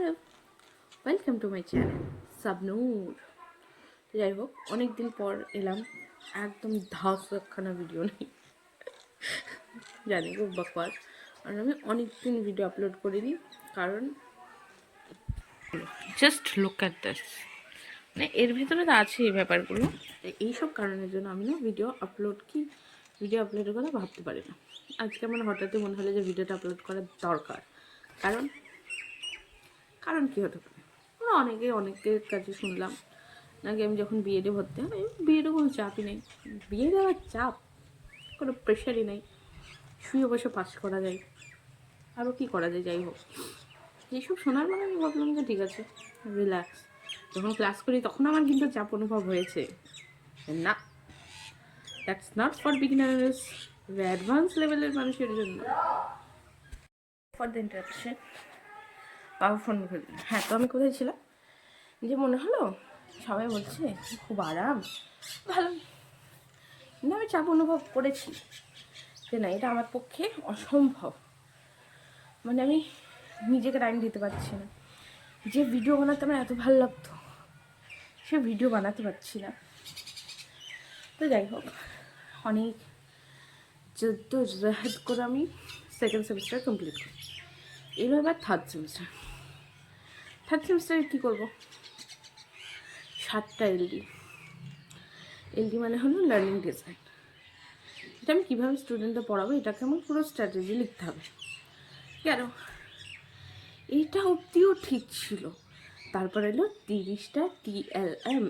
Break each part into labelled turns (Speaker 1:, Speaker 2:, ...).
Speaker 1: Hello, welcome to my channel Sabnur. যাই হোক, অনেক দিন পর এলাম। একদম ধাস একখানা ভিডিও নেই, জানি খুব বকওয়াস। আর আমি অনেক দিন ভিডিও আপলোড করিনি, কারণ জাস্ট লুক অ্যাট দিস, মানে এর ভিতরে তো আছে এই ব্যাপারগুলো। এইসব কারণের জন্য আমি না ভিডিও আপলোডের কথা ভাবতে পারি না। আজকে আমার হঠাৎই মনে হলো যে ভিডিওটা আপলোড করার দরকার। কারণ কারণ কী হতে পারে, আমরা অনেকের কাছে শুনলাম নাকি আমি যখন বিএডে ভর্তি হয়, বিএডে কোনো চাপই নেই। বিএডে আবার চাপ, কোনো প্রেশারই নেই, শুয়ে বসে পাস করা যায়, আরও কী করা যায়। যাই হোক, এইসব শোনার পরে আমি ভাবলাম যে ঠিক আছে, রিল্যাক্স। যখন ক্লাস করি তখন আমার কিন্তু চাপ অনুভব হয়েছে। না, that's not for beginners, advance লেভেলের মানুষের জন্য। ফর দ্য ইন্টারাপশন, বাবা ফোন করে। হ্যাঁ, তো আমি কোথায় ছিলাম? যে মনে হলো সবাই বলছে খুব আরাম, ভালো না। আমি চাপ অনুভব করেছি যে না, এটা আমার পক্ষে অসম্ভব। মানে আমি নিজেকে টাইম দিতে পারছি না। যে ভিডিও বানাতে আমার এত ভালো লাগতো, সে ভিডিও বানাতে পারছি না। তো যাই হোক, অনেক জেদ করে আমি সেকেন্ড সেমিস্টার কমপ্লিট করি। এলো এবার থার্ড সেমিস্টারে কী করবো? 7টা এলডি মানে হলো লার্নিং ডিজাইন। এটা আমি কীভাবে স্টুডেন্টদের পড়াবো, এটাকে আমার পুরো স্ট্র্যাটেজি লিখতে হবে। কেন, এইটা অবধিও ঠিক ছিল। তারপর এলো 30টা TLM,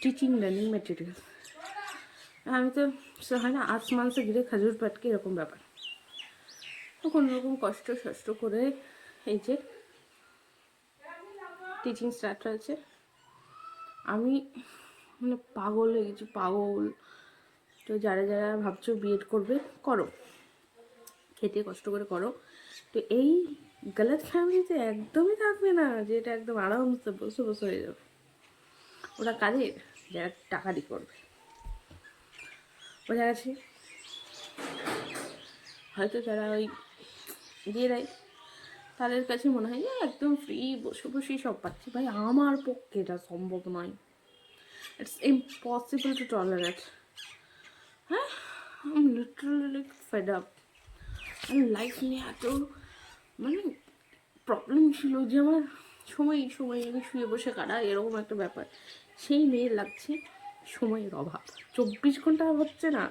Speaker 1: টিচিং লার্নিং মেটেরিয়াল। আমি তো হয় না, আসমানসে ঘিরে খাজুর পাটকে, এরকম ব্যাপার। তো কোনোরকম কষ্ট করে এই যে টিচিং স্টার্ট হয়েছে। আমি মানে পাগল হয়ে গেছি, পাগল। তো যারা ভাবছো বিএড করবে, করো, খেতে কষ্ট করে করো। তো এই গলত ফ্যামিলিতে একদমই থাকবে না যে এটা একদম আরামসে বসে হয়ে যাবে। ওরা কাজের যারা টাকা দিয়ে করবে, বোঝা গেছে। হয়তো যারা ওই দিয়ে দেয়, তাদের কাছে মনে হয় যে একদম ফ্রি বসেই সব পাচ্ছি। ভাই, আমার পক্ষে এটা সম্ভব নয়। It's impossible to tolerate. হ্যাঁ, আমি লিটারালি ফেড আপ। আমি লাইফ নিয়ে এত মানে প্রবলেম ছিল যে আমার সময় আমি শুয়ে বসে কাটা, এরকম একটা ব্যাপার। সেই মেয়ের লাগছে সময়ের অভাব। 24 ঘন্টা হচ্ছে না,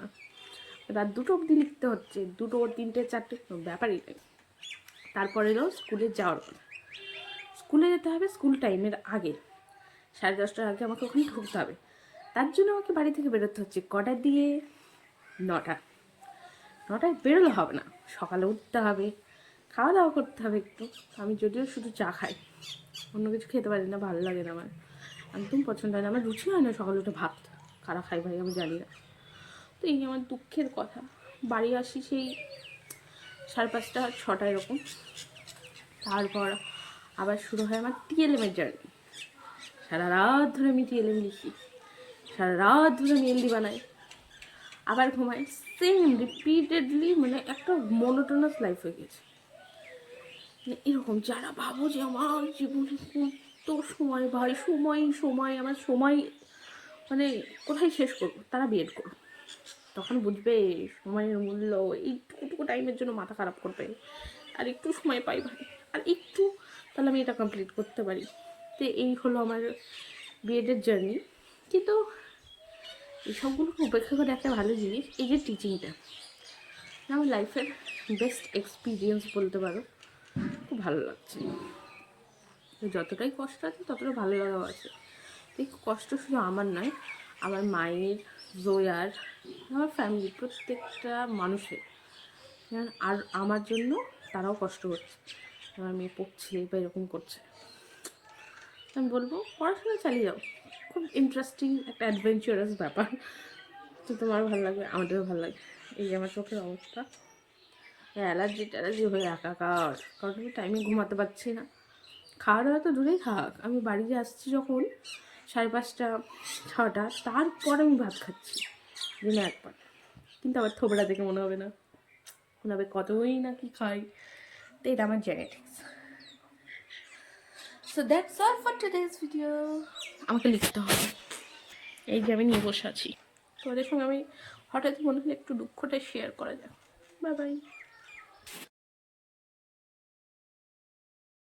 Speaker 1: রাত 2টো অবধি লিখতে হচ্ছে, 2টো 3টে 4টে, কোনো ব্যাপারই নেই। তারপরে এলো স্কুলে যাওয়ার কথা। স্কুলে যেতে হবে স্কুল টাইমের আগে, 10:30টার আগে আমাকে ওখানে ঢুকতে হবে। তার জন্য আমাকে বাড়ি থেকে বেরোতে হচ্ছে কটার দিয়ে? 9টায় বেরোলে হবে না, সকালে উঠতে হবে, খাওয়া দাওয়া করতে হবে একটু। আমি যদিও শুধু চা খাই, অন্য কিছু খেতে পারি না, ভালো লাগে না আমার, একদম পছন্দ হয় না। আমার রুচি হয় না সকালে উঠে ভাত। কারা খাই ভাই আমি জানি না। তো এই আমার দুঃখের কথা। বাড়ি আসি সেই 5:30 6টা এরকম। তারপর আবার শুরু হয় আমার TLM-এর জার্নি। সারা রাত ধরে আমি TLM লিখি, সারা রাত ধরে আমি এলডি বানাই, আবার ঘুমাই। সেম রিপিটেডলি, মানে একটা মনোটোনাস লাইফ হয়ে গেছে। মানে এরকম যারা ভাবো যে আমার জীবনে কত সময়, ভাই আমার সময় মানে কোথায় শেষ করবো, তারা বিএড করো। তখন বুঝবে সময়ের মূল্য। এইটুকু টাইমের জন্য মাথা খারাপ করবে, আর একটু সময় পাই ভাই, আর একটু, তাহলে আমি এটা কমপ্লিট করতে পারি। তো এই হলো আমার বিএডের জার্নি। কিন্তু এইসবগুলোকে উপেক্ষা করে একটা ভালো জিনিস, এই যে টিচিংটা আমার লাইফের বেস্ট এক্সপিরিয়েন্স বলতে পারো। খুব ভালো লাগছে। যতটাই কষ্ট আছে ততটা ভালো লাগাও আছে। এই কষ্ট শুধু আমার নয়, আমার মায়ের, জয়ার, আমার ফ্যামিলি, প্রত্যেকটা মানুষের। আর আমার জন্য তারাও কষ্ট করছে, আমার মেয়ে পড়ছে বা এরকম করছে। আমি বলবো পড়াশোনা চালিয়ে যাও, খুব ইন্টারেস্টিং একটা অ্যাডভেঞ্চারাস ব্যাপার। তো তোমারও ভালো লাগবে, আমাদেরও ভালো লাগে। এই যে আমার চোখের অবস্থা, অ্যালার্জি হয়ে একাকার, কারণ আমি টাইমে ঘুমাতে পারছি না। খাওয়া দাওয়া তো দূরেই থাক, আমি বাড়িতে আসছি যখন 5:30 6টা, তারপর আমি ভাত খাচ্ছি দিনে একবার। কিন্তু আবার থোবড়া দেখে মনে হবে না, মনে হবে কতই না কি খাই। তো এটা আমার genetics. So that's all for today's video. আমাকে লিখতে হবে, এই যে আমি নিয়ে বসে আছি। তোমাদের সঙ্গে আমি হঠাৎ মনে হলো একটু দুঃখটা শেয়ার করা যাক। Bye bye.